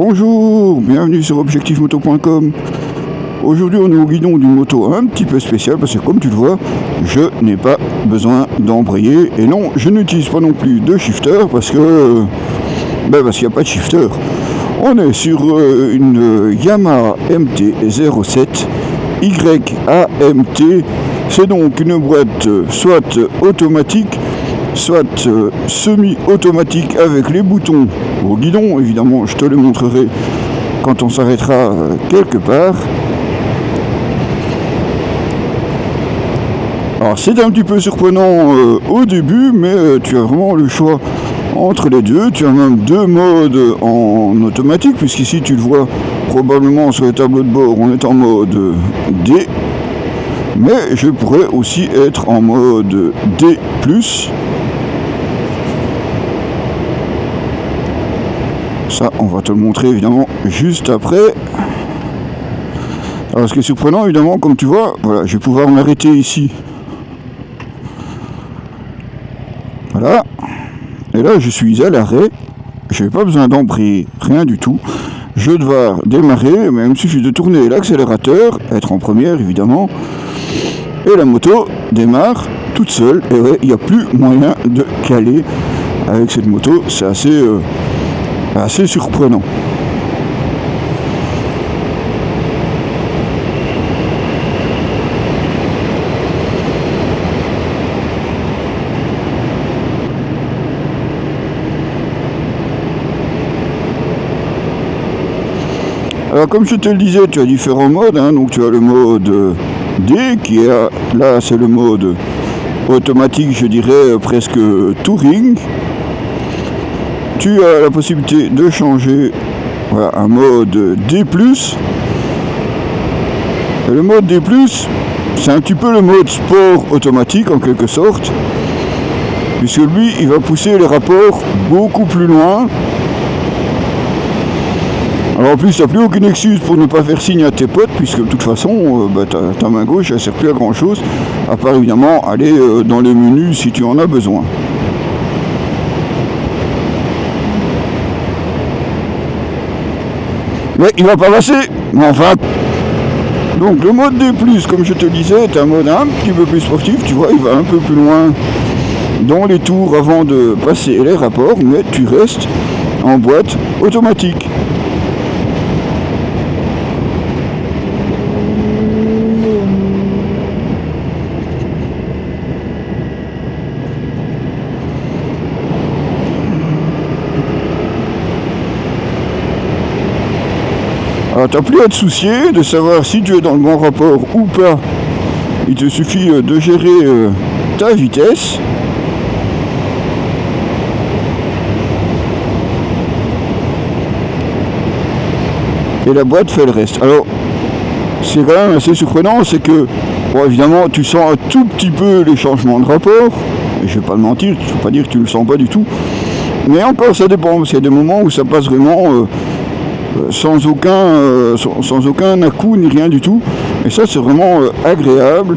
Bonjour, bienvenue sur objectifmoto.com. Aujourd'hui on est au guidon d'une moto un petit peu spéciale parce que comme tu le vois, je n'ai pas besoin d'embrayer. Et non, je n'utilise pas non plus de shifter parce que parce qu'il n'y a pas de shifter. On est sur une Yamaha MT-07 YAMT. C'est donc une boîte soit automatique, soit semi-automatique avec les boutons au guidon. Évidemment, je te le montrerai quand on s'arrêtera quelque part. Alors c'est un petit peu surprenant au début, mais tu as vraiment le choix entre les deux. Tu as même deux modes en automatique, puisqu'ici tu le vois probablement sur le tableau de bord, on est en mode D. Mais je pourrais aussi être en mode D+. Ça, on va te le montrer évidemment juste après. Alors ce qui est surprenant évidemment, comme tu vois, voilà, je vais pouvoir m'arrêter ici. Voilà. Et là je suis à l'arrêt. Je n'ai pas besoin d'embrayer, rien du tout. Je vais devoir démarrer, mais il me suffit de tourner l'accélérateur, être en première évidemment. Et la moto démarre toute seule. Et ouais, il n'y a plus moyen de caler avec cette moto. C'est assez surprenant. Alors comme je te le disais, tu as différents modes, hein. Donc tu as le mode D qui est là, c'est le mode automatique, je dirais presque touring. Tu as la possibilité de changer, voilà, un mode D+. Et le mode D+, c'est un petit peu le mode sport automatique en quelque sorte, puisque lui, il va pousser les rapports beaucoup plus loin. Alors en plus, tu n'as plus aucune excuse pour ne pas faire signe à tes potes, puisque de toute façon, ta main gauche, elle ne sert plus à grand chose, à part évidemment aller dans les menus si tu en as besoin. Mais il va pas passer, mais enfin. Donc le mode D+, comme je te disais, est un mode un petit peu plus sportif, tu vois, il va un peu plus loin dans les tours avant de passer les rapports, mais tu restes en boîte automatique. Alors tu n'as plus à te soucier de savoir si tu es dans le bon rapport ou pas. Il te suffit de gérer ta vitesse. Et la boîte fait le reste. Alors, c'est quand même assez surprenant, c'est que, bon, évidemment, tu sens un tout petit peu les changements de rapport. Et je vais pas le mentir, je ne veux pas dire que tu ne le sens pas du tout. Mais encore, ça dépend, parce qu'il y a des moments où ça passe vraiment sans aucun à-coup ni rien du tout. Et ça, c'est vraiment agréable.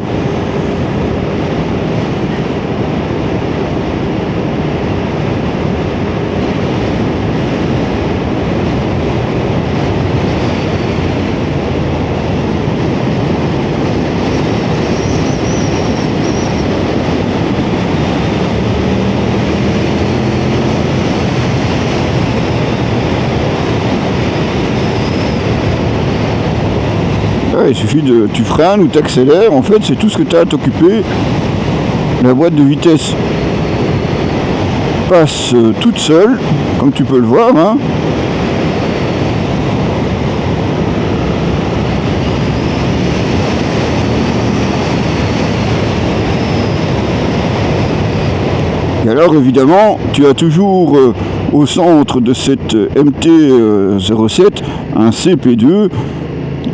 Il suffit de... tu freines ou t'accélères, en fait c'est tout ce que tu as à t'occuper. La boîte de vitesse passe toute seule, comme tu peux le voir, hein. Et alors évidemment, tu as toujours au centre de cette MT-07 un CP2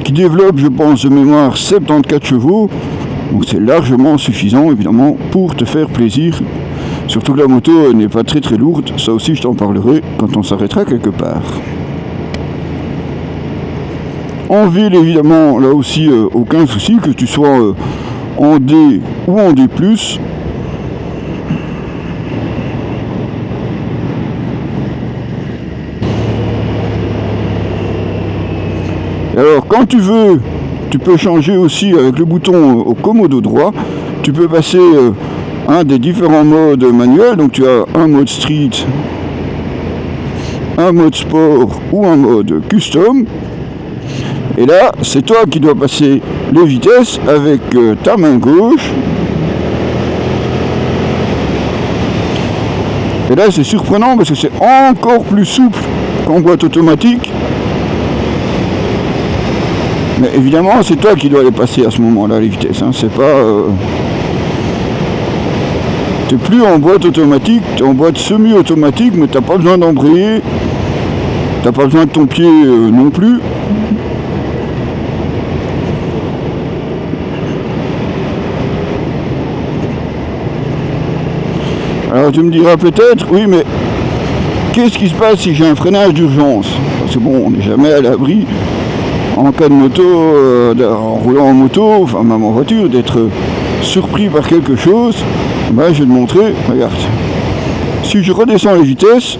qui développe, je pense, de mémoire 74 chevaux. Donc c'est largement suffisant, évidemment, pour te faire plaisir. Surtout que la moto n'est pas très lourde. Ça aussi, je t'en parlerai quand on s'arrêtera quelque part. En ville, évidemment, là aussi, aucun souci, que tu sois en D ou en D+. Alors quand tu veux, tu peux changer aussi avec le bouton au commodo droit. Tu peux passer un des différents modes manuels. Donc tu as un mode street, un mode sport ou un mode custom. Et là, c'est toi qui dois passer les vitesses avec ta main gauche. Et là, c'est surprenant parce que c'est encore plus souple qu'en boîte automatique. Mais évidemment, c'est toi qui dois les passer à ce moment-là, les vitesses. Hein. C'est pas... T'es plus en boîte automatique, t'es en boîte semi-automatique, mais t'as pas besoin d'embrayer. T'as pas besoin de ton pied non plus. Alors tu me diras peut-être, oui mais qu'est-ce qui se passe si j'ai un freinage d'urgence? Parce que bon, on n'est jamais à l'abri en cas de moto, en roulant en moto, enfin même en voiture, d'être surpris par quelque chose. Ben, je vais te montrer, regarde. Si je redescends les vitesses,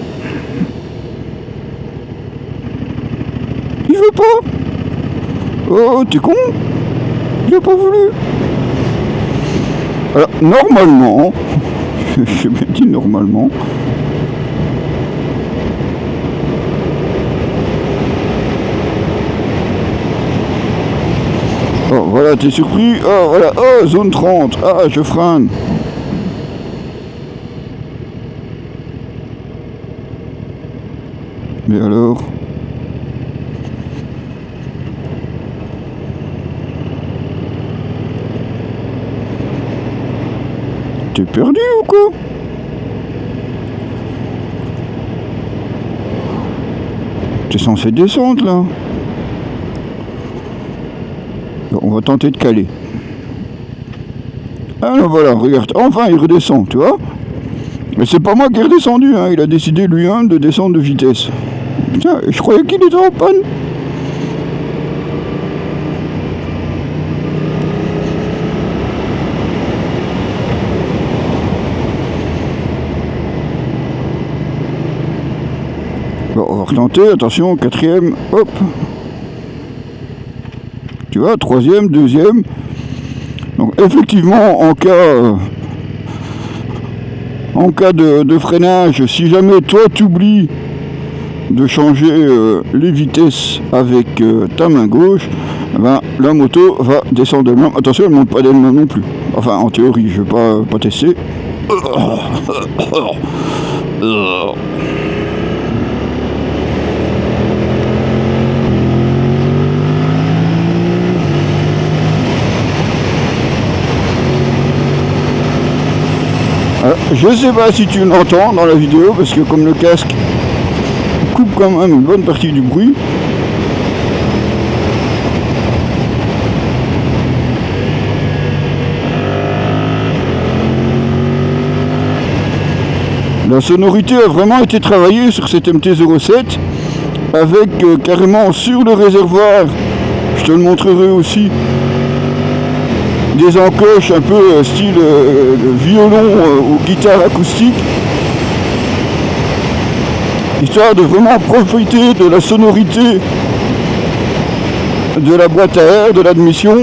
il veut pas. Oh, t'es con? Il a pas voulu. Alors, normalement, j'ai bien dit normalement, oh, voilà, t'es surpris. Oh, voilà, oh, zone 30. Ah, je freine. Mais alors? T'es perdu ou quoi? T'es censé descendre là. Bon, on va tenter de caler. Ah non, voilà, regarde, enfin il redescend, tu vois. Mais c'est pas moi qui est redescendu, hein. Il a décidé lui-même de descendre de vitesse. Putain, je croyais qu'il était en panne. Bon, on va retenter, attention, quatrième, hop. Tu vois, troisième, deuxième. Donc effectivement, en cas de freinage, si jamais toi tu oublies de changer les vitesses avec ta main gauche, eh ben, la moto va descendre d'elle-même. Attention, elle ne monte pas d'elle-même non plus. Enfin, en théorie, je ne vais pas tester. Alors, je ne sais pas si tu l'entends dans la vidéo, parce que comme le casque coupe quand même une bonne partie du bruit. La sonorité a vraiment été travaillée sur cette MT-07 avec carrément sur le réservoir, je te le montrerai aussi, des encoches un peu style violon ou guitare acoustique, histoire de vraiment profiter de la sonorité de la boîte à air, de l'admission.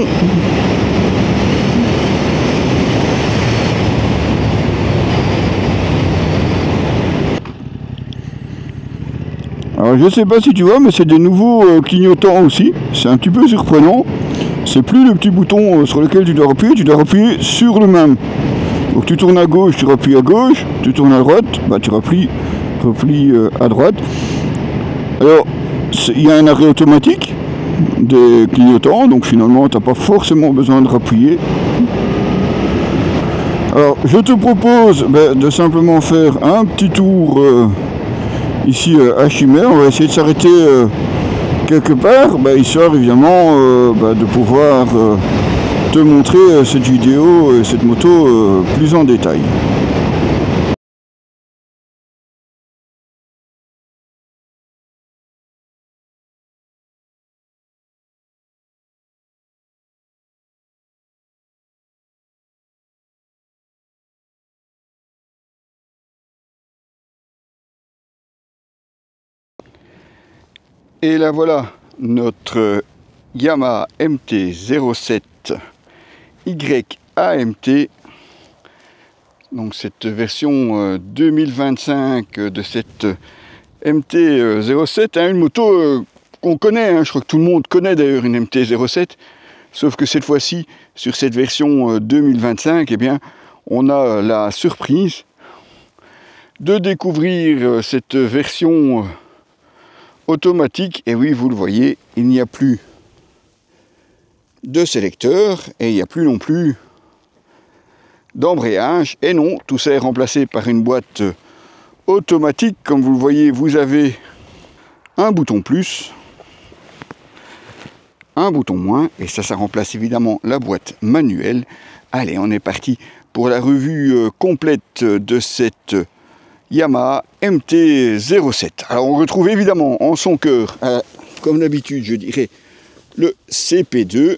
Alors je sais pas si tu vois, mais c'est des nouveaux clignotants aussi, c'est un petit peu surprenant. C'est plus le petit bouton sur lequel tu dois appuyer sur le même. Donc tu tournes à gauche, tu replies à gauche, tu tournes à droite, bah tu replies à droite. Alors il y a un arrêt automatique des clignotants, donc finalement tu n'as pas forcément besoin de rappuyer. Alors je te propose de simplement faire un petit tour ici à Chimère. On va essayer de s'arrêter quelque part, histoire évidemment de pouvoir te montrer cette vidéo et cette moto plus en détail. Et là voilà notre Yamaha MT-07 YAMT. Donc cette version 2025 de cette MT-07, une moto qu'on connaît, je crois que tout le monde connaît d'ailleurs une MT-07, sauf que cette fois-ci, sur cette version 2025, eh bien, on a la surprise de découvrir cette version automatique. Et oui, vous le voyez, il n'y a plus de sélecteur et il n'y a plus non plus d'embrayage. Et non, tout ça est remplacé par une boîte automatique. Comme vous le voyez, vous avez un bouton plus, un bouton moins, et ça remplace évidemment la boîte manuelle. Allez, on est parti pour la revue complète de cette Yamaha MT-07. Alors on retrouve évidemment en son cœur, comme d'habitude je dirais, le CP2,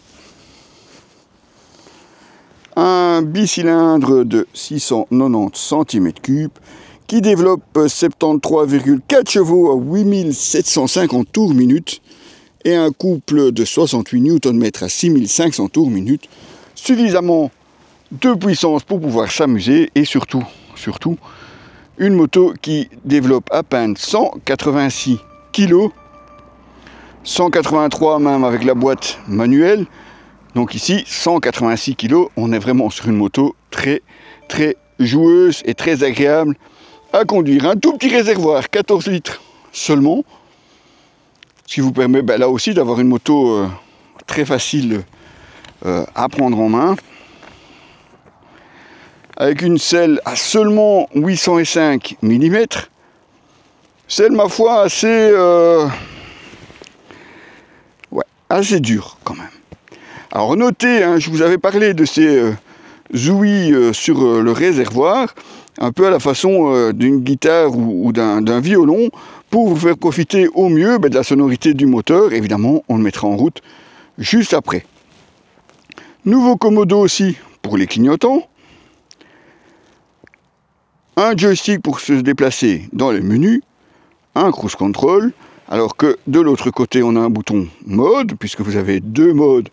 un bicylindre de 690 cm3 qui développe 73,4 chevaux à 8750 tours minute et un couple de 68 Nm à 6500 tours minute, suffisamment de puissance pour pouvoir s'amuser et surtout une moto qui développe à peine 186 kg, 183 même avec la boîte manuelle. Donc ici 186 kg, on est vraiment sur une moto très joueuse et très agréable à conduire. Un tout petit réservoir, 14 litres seulement, ce qui vous permet là aussi d'avoir une moto très facile à prendre en main, avec une selle à seulement 805 mm, selle ma foi assez dure quand même. Alors notez, je vous avais parlé de ces ouïes sur le réservoir, un peu à la façon d'une guitare ou d'un violon, pour vous faire profiter au mieux de la sonorité du moteur. Évidemment, on le mettra en route juste après. Nouveau commodo aussi pour les clignotants. Un joystick pour se déplacer dans les menus. Un cruise control. Alors que de l'autre côté, on a un bouton mode, puisque vous avez 2 modes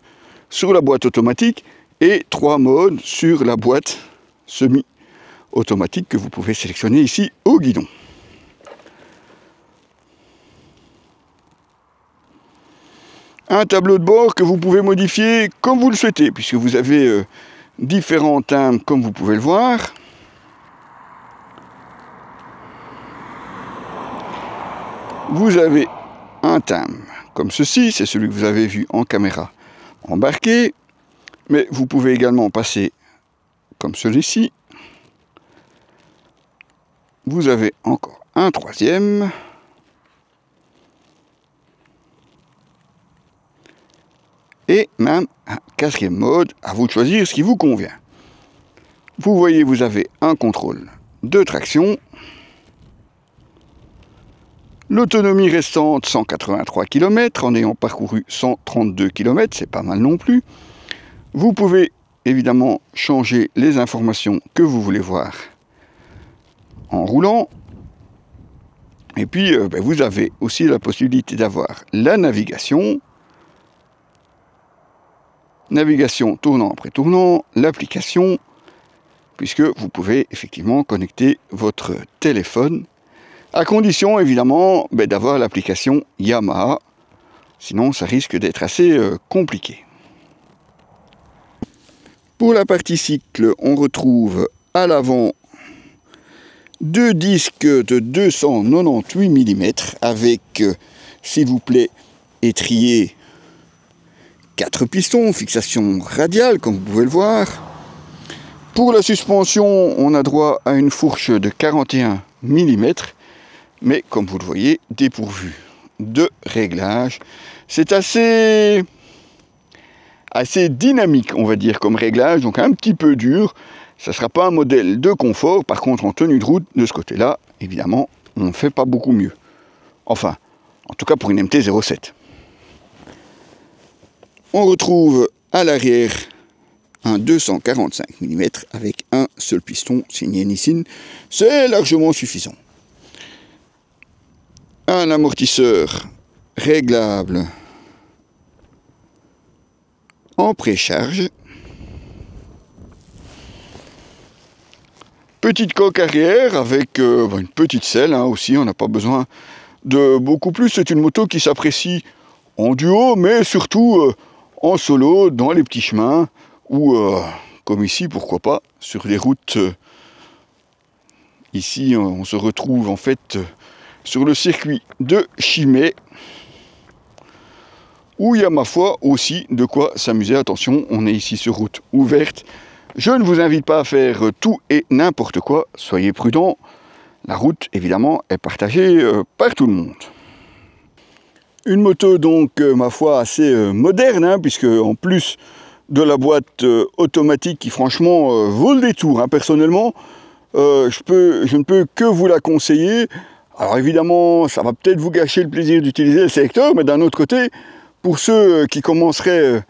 sur la boîte automatique et 3 modes sur la boîte semi-automatique que vous pouvez sélectionner ici au guidon. Un tableau de bord que vous pouvez modifier comme vous le souhaitez, puisque vous avez différents timbres comme vous pouvez le voir. Vous avez un timbre comme ceci, c'est celui que vous avez vu en caméra embarqué, mais vous pouvez également passer comme celui-ci. Vous avez encore un troisième. Et même un 4e mode, à vous de choisir ce qui vous convient. Vous voyez, vous avez un contrôle de traction. L'autonomie restante, 183 km, en ayant parcouru 132 km, c'est pas mal non plus. Vous pouvez évidemment changer les informations que vous voulez voir en roulant. Et puis, vous avez aussi la possibilité d'avoir la navigation. Navigation tournant après tournant, l'application, puisque vous pouvez effectivement connecter votre téléphone, à condition évidemment d'avoir l'application Yamaha, sinon ça risque d'être assez compliqué. Pour la partie cycle, on retrouve à l'avant 2 disques de 298 mm avec, s'il vous plaît, étrier 4 pistons, fixation radiale comme vous pouvez le voir. Pour la suspension, on a droit à une fourche de 41 mm, mais comme vous le voyez, dépourvu de réglage. C'est assez dynamique, on va dire, comme réglage, donc un petit peu dur. Ça ne sera pas un modèle de confort. Par contre, en tenue de route, de ce côté-là, évidemment, on ne fait pas beaucoup mieux. Enfin, en tout cas pour une MT-07. On retrouve à l'arrière un 245 mm avec un seul piston signé Nissin. C'est largement suffisant. Un amortisseur réglable en précharge. Petite coque arrière avec une petite selle aussi, on n'a pas besoin de beaucoup plus. C'est une moto qui s'apprécie en duo, mais surtout en solo, dans les petits chemins, ou comme ici, pourquoi pas, sur les routes. Ici, on se retrouve en fait sur le circuit de Chimay, où il y a ma foi aussi de quoi s'amuser. Attention, on est ici sur route ouverte. Je ne vous invite pas à faire tout et n'importe quoi, soyez prudents. La route, évidemment, est partagée par tout le monde. Une moto donc, ma foi, assez moderne, puisque en plus de la boîte automatique qui franchement vaut le détour, personnellement, je ne peux que vous la conseiller. Alors évidemment, ça va peut-être vous gâcher le plaisir d'utiliser le sélecteur, mais d'un autre côté, pour ceux qui commenceraient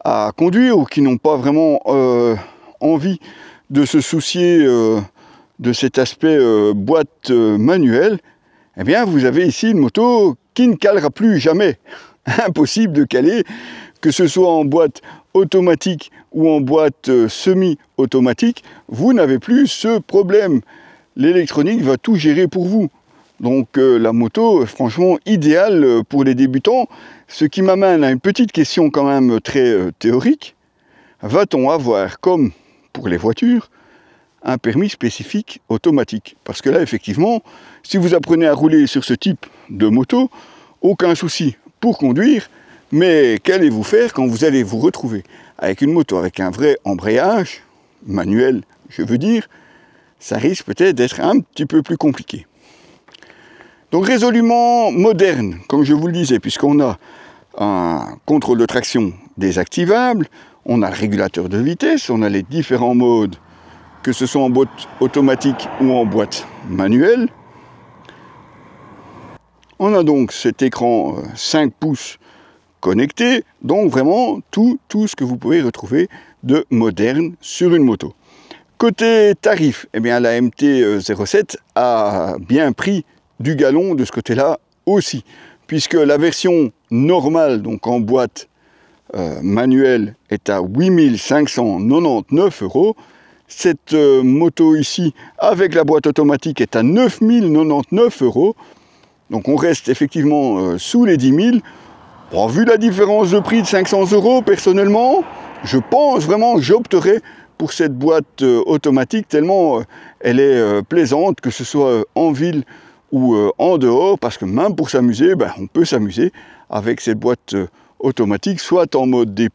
à conduire ou qui n'ont pas vraiment envie de se soucier de cet aspect boîte manuelle, eh bien vous avez ici une moto qui ne calera plus jamais. Impossible de caler, que ce soit en boîte automatique ou en boîte semi-automatique, vous n'avez plus ce problème. L'électronique va tout gérer pour vous. Donc la moto, franchement, idéale pour les débutants. Ce qui m'amène à une petite question quand même très théorique. Va-t-on avoir, comme pour les voitures, un permis spécifique automatique? Parce que là, effectivement, si vous apprenez à rouler sur ce type de moto, aucun souci pour conduire, mais qu'allez-vous faire quand vous allez vous retrouver avec une moto avec un vrai embrayage, manuel, je veux dire, ça risque peut-être d'être un petit peu plus compliqué. Donc résolument moderne, comme je vous le disais, puisqu'on a un contrôle de traction désactivable, on a le régulateur de vitesse, on a les différents modes, que ce soit en boîte automatique ou en boîte manuelle. On a donc cet écran 5 pouces connecté, donc vraiment tout ce que vous pouvez retrouver de moderne sur une moto. Côté tarif, eh bien la MT-07 a bien pris du galon de ce côté-là aussi, puisque la version normale, donc en boîte manuelle, est à 8 599 €. Cette moto ici, avec la boîte automatique, est à 9 099 €. Donc on reste effectivement sous les 10 000. Bon, vu la différence de prix de 500 €, personnellement, je pense vraiment, j'opterais pour cette boîte automatique, tellement elle est plaisante, que ce soit en ville ou en dehors, parce que même pour s'amuser, on peut s'amuser avec cette boîte automatique, soit en mode D+,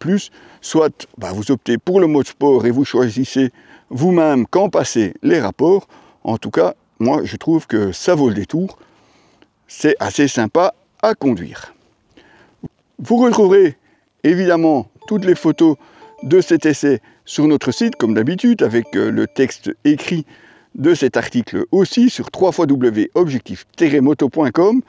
soit vous optez pour le mode sport et vous choisissez vous-même quand passer les rapports. En tout cas, moi je trouve que ça vaut le détour, c'est assez sympa à conduire. Vous retrouverez évidemment toutes les photos de cet essai sur notre site, comme d'habitude, avec le texte écrit de cet article aussi sur www.objectif-moto.com.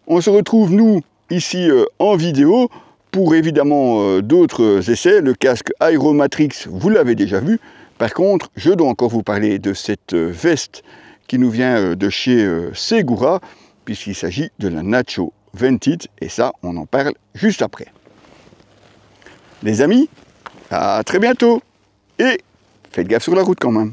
On se retrouve, nous, ici en vidéo, pour évidemment d'autres essais. Le casque Aeromatrix, vous l'avez déjà vu. Par contre, je dois encore vous parler de cette veste qui nous vient de chez Segura, puisqu'il s'agit de la Nacho Vented, et ça, on en parle juste après. Les amis, à très bientôt, et faites gaffe sur la route quand même.